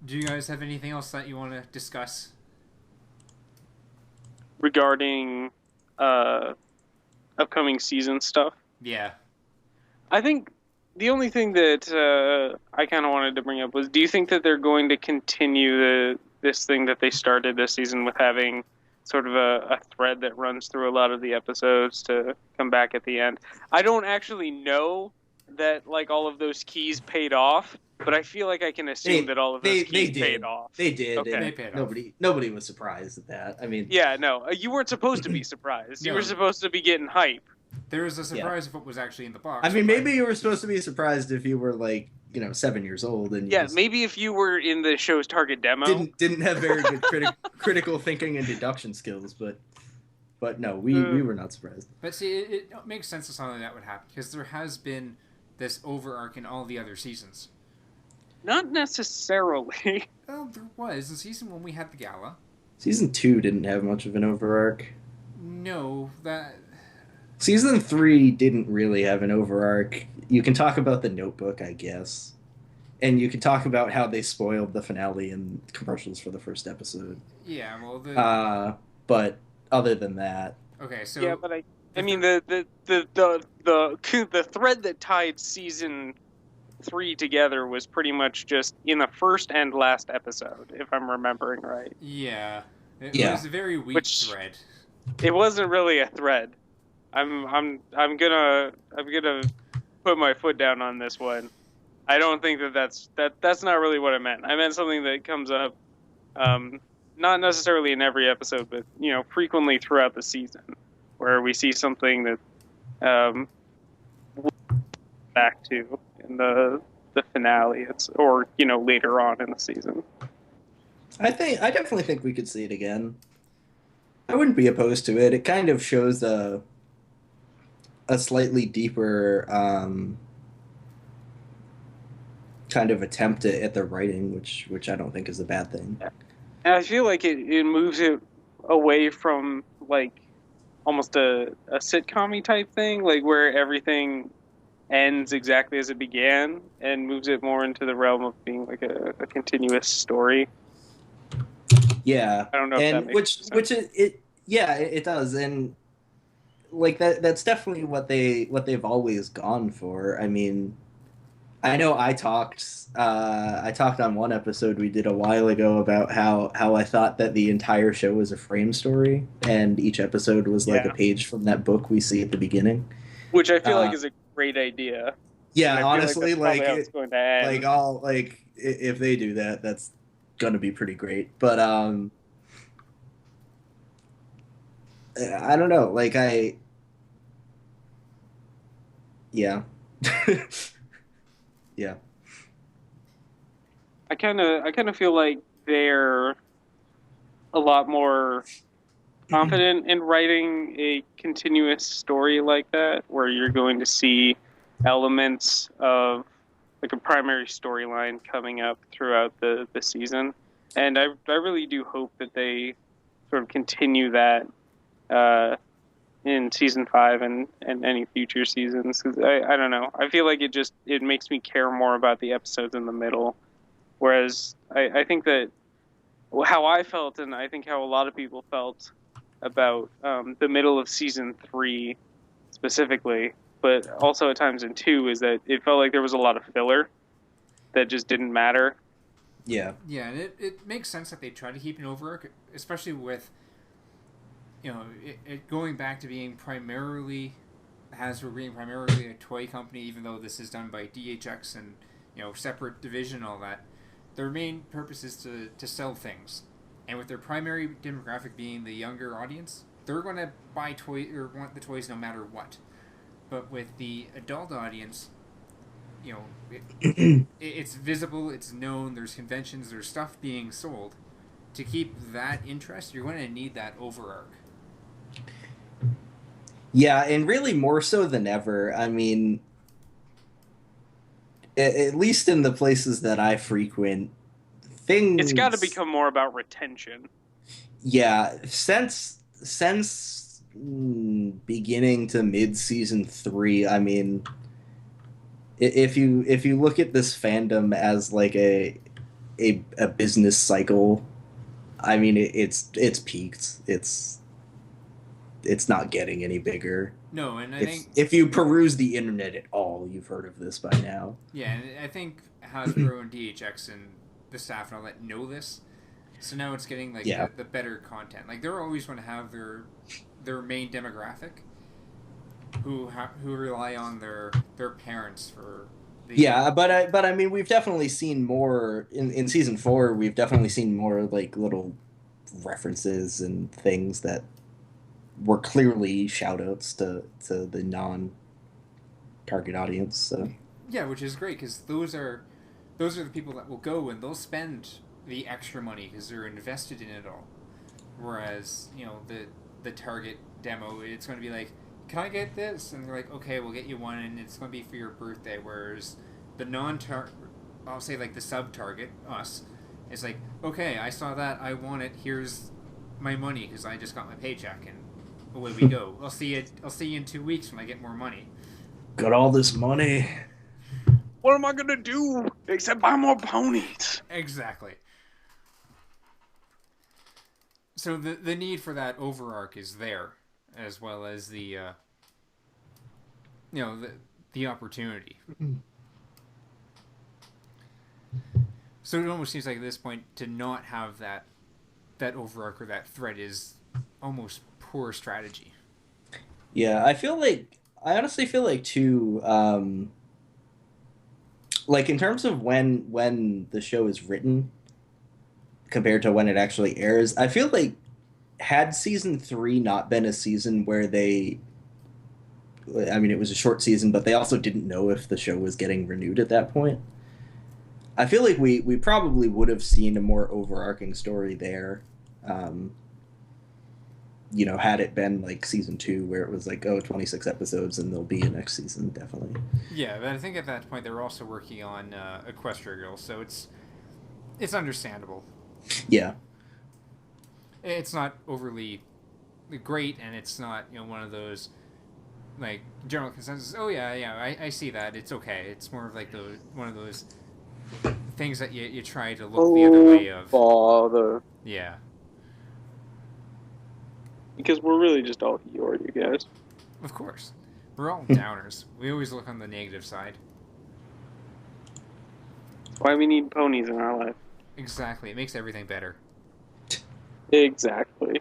Do you guys have anything else that you want to discuss? Regarding upcoming season stuff. Yeah. I think the only thing that I kind of wanted to bring up was, do you think that they're going to continue this thing that they started this season with having sort of a thread that runs through a lot of the episodes to come back at the end? I don't actually know that like all of those keys paid off, but I feel like I can assume that all of those They keys paid did. off. They did, Okay. They and paid off. nobody was surprised at that. I mean, Yeah, no, you weren't supposed to be surprised. You No. were supposed to be getting hype. There was a surprise of what was actually in the box. I mean, but- maybe you were supposed to be surprised if you were like, 7 years old and you Yeah, just maybe if you were in the show's target demo. didn't have very good critical thinking and deduction skills, but no, we were not surprised. But see, it makes sense that something like that would happen because there has been this overarch in all the other seasons. Not necessarily. Well, there was in season 1 we had the gala. Season 2 didn't have much of an overarch. No, that Season 3 didn't really have an overarch. You can talk about the Notebook, I guess. And you can talk about how they spoiled the finale in commercials for the first episode. yeah. Well, But other than that, okay. So Yeah, but I mean the thread that tied season 3 together was pretty much just in the first and last episode, if I'm remembering right. yeah, it Yeah. was a very weak thread. It wasn't really a thread. I'm gonna put my foot down on this one. I don't think that's not really what I meant. I meant something that comes up, not necessarily in every episode, but frequently throughout the season, where we see something that we'll back to in the finale, or later on in the season. I definitely think we could see it again. I wouldn't be opposed to it. It kind of shows a slightly deeper kind of attempt at the writing, which I don't think is a bad thing. And I feel like it moves it away from like almost a sitcom-y type thing, like where everything ends exactly as it began, and moves it more into the realm of being like a continuous story. Yeah, I don't know if that makes sense. which it does, and like that's definitely what they've always gone for. I mean, I know I talked on one episode we did a while ago about how I thought that the entire show was a frame story, and each episode was like a page from that book we see at the beginning, which I feel like is a great idea. Yeah, honestly, like it's going to end. If they do that, that's gonna be pretty great. But I don't know. Yeah. Yeah. I kind of feel like they're a lot more confident in writing a continuous story like that, where you're going to see elements of like a primary storyline coming up throughout the season. And I really do hope that they sort of continue that in season 5 and any future seasons. 'Cause I don't know. I feel like it makes me care more about the episodes in the middle. Whereas I think that how I felt, and I think how a lot of people felt about the middle of season 3 specifically, but also at times in 2, is that it felt like there was a lot of filler that just didn't matter. Yeah. Yeah, and it makes sense that they try to keep an overarch, especially with it going back to being primarily a toy company, even though this is done by DHX and separate division and all that. Their main purpose is to sell things, and with their primary demographic being the younger audience, they're going to buy toys or want the toys no matter what. But with the adult audience, it's visible, it's known, there's conventions, there's stuff being sold. To keep that interest, you're going to need that overarch. Yeah, and really more so than ever. I mean, at least in the places that I frequent, it's got to become more about retention. Yeah, since beginning to mid season 3, I mean, if you look at this fandom as like a business cycle. I mean, it's peaked. It's not getting any bigger. No, and I If think if you peruse the internet at all, you've heard of this by now. yeah, and I think Hasbro and DHX and the staff and all that know this. So now it's getting like Yeah. the better content. Like they're always going to have their main demographic who rely on their parents for the Yeah, but I mean, we've definitely seen more in season 4. We've definitely seen more like little references and things that were clearly shout outs to the non target audience. So yeah, which is great because those are the people that will go and they'll spend the extra money because they're invested in it all. Whereas the target demo, it's going to be like, can I get this? And they're like, okay, we'll get you one, and it's going to be for your birthday. Whereas the non-target, I'll say like the sub-target, us, is like, okay, I saw that, I want it. Here's my money because I just got my paycheck, and away we go. I'll see you. I'll see you in 2 weeks when I get more money. got all this money. What am I gonna do except buy more ponies? Exactly. So the need for that overarch is there, as well as the opportunity. So it almost seems like at this point to not have that overarch or that thread is almost poor strategy. Yeah, I honestly feel like too. Like in terms of when the show is written compared to when it actually airs, I feel like had season 3 not been a season where they, I mean, it was a short season, but they also didn't know if the show was getting renewed at that point. I feel like we probably would have seen a more overarching story there. Um, had it been like season 2 where it was like, oh, 26 episodes and there'll be a next season, definitely. Yeah, but I think at that point they were also working on Equestria Girls, so it's understandable. Yeah. It's not overly great, and it's not one of those like general consensus. Oh yeah, I see that. It's okay. It's more of like one of those things that you try to look the other way of. Bother. Yeah. Because we're really just all here, you guys. Of course. We're all downers. We always look on the negative side. That's why we need ponies in our life. Exactly. It makes everything better. Exactly.